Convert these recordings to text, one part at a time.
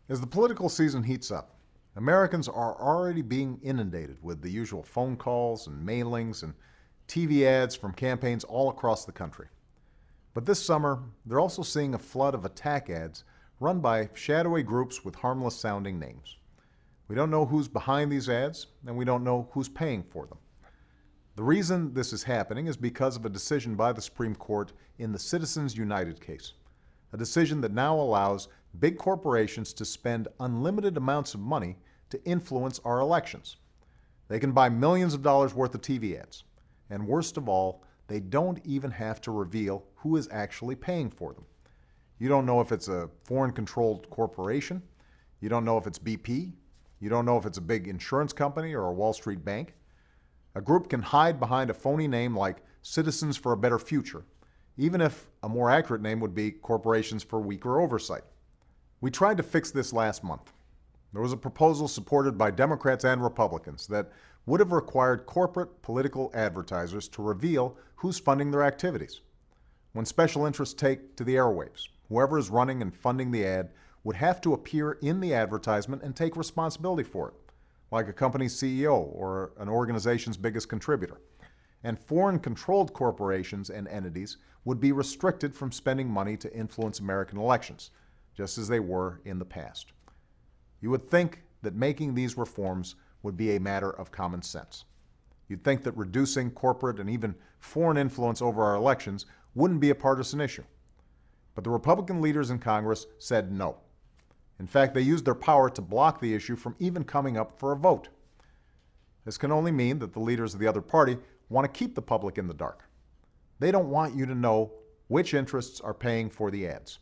As the political season heats up, Americans are already being inundated with the usual phone calls and mailings and TV ads from campaigns all across the country. But this summer, they're also seeing a flood of attack ads run by shadowy groups with harmless-sounding names. We don't know who's behind these ads, and we don't know who's paying for them. The reason this is happening is because of a decision by the Supreme Court in the Citizens United case, a decision that now allows big corporations to spend unlimited amounts of money to influence our elections. They can buy millions of dollars worth of TV ads, and worst of all, they don't even have to reveal who is actually paying for them. You don't know if it's a foreign-controlled corporation, you don't know if it's BP, you don't know if it's a big insurance company or a Wall Street bank. A group can hide behind a phony name like Citizens for a Better Future, even if a more accurate name would be Corporations for Weaker Oversight. We tried to fix this last month. There was a proposal supported by Democrats and Republicans that would have required corporate political advertisers to reveal who's funding their activities. When special interests take to the airwaves, whoever is running and funding the ad would have to appear in the advertisement and take responsibility for it, like a company's CEO or an organization's biggest contributor. And foreign-controlled corporations and entities would be restricted from spending money to influence American elections, just as they were in the past. You would think that making these reforms would be a matter of common sense. You'd think that reducing corporate and even foreign influence over our elections wouldn't be a partisan issue. But the Republican leaders in Congress said no. In fact, they used their power to block the issue from even coming up for a vote. This can only mean that the leaders of the other party want to keep the public in the dark. They don't want you to know which interests are paying for the ads.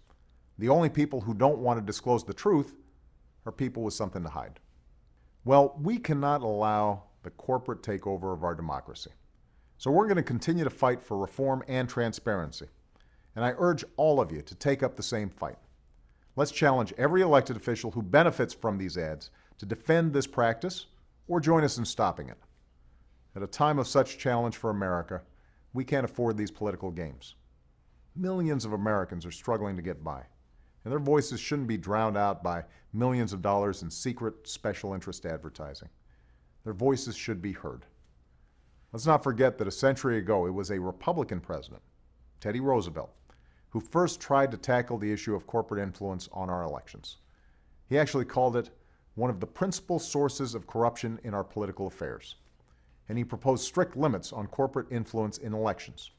The only people who don't want to disclose the truth are people with something to hide. Well, we cannot allow the corporate takeover of our democracy. So we're going to continue to fight for reform and transparency. And I urge all of you to take up the same fight. Let's challenge every elected official who benefits from these ads to defend this practice or join us in stopping it. At a time of such challenge for America, we can't afford these political games. Millions of Americans are struggling to get by, and their voices shouldn't be drowned out by millions of dollars in secret special interest advertising. Their voices should be heard. Let's not forget that a century ago, it was a Republican president, Teddy Roosevelt, who first tried to tackle the issue of corporate influence on our elections. He actually called it one of the principal sources of corruption in our political affairs, and he proposed strict limits on corporate influence in elections.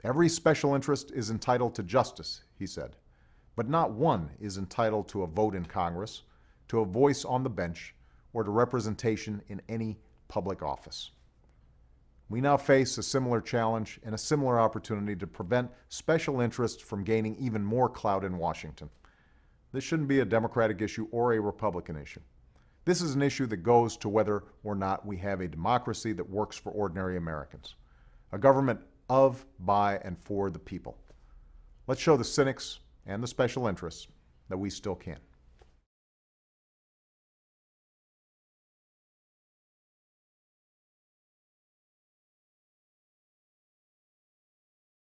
Every special interest is entitled to justice, he said, but not one is entitled to a vote in Congress, to a voice on the bench, or to representation in any public office. We now face a similar challenge and a similar opportunity to prevent special interests from gaining even more clout in Washington. This shouldn't be a Democratic issue or a Republican issue. This is an issue that goes to whether or not we have a democracy that works for ordinary Americans, a government of, by, and for the people. Let's show the cynics and the special interests that we still can.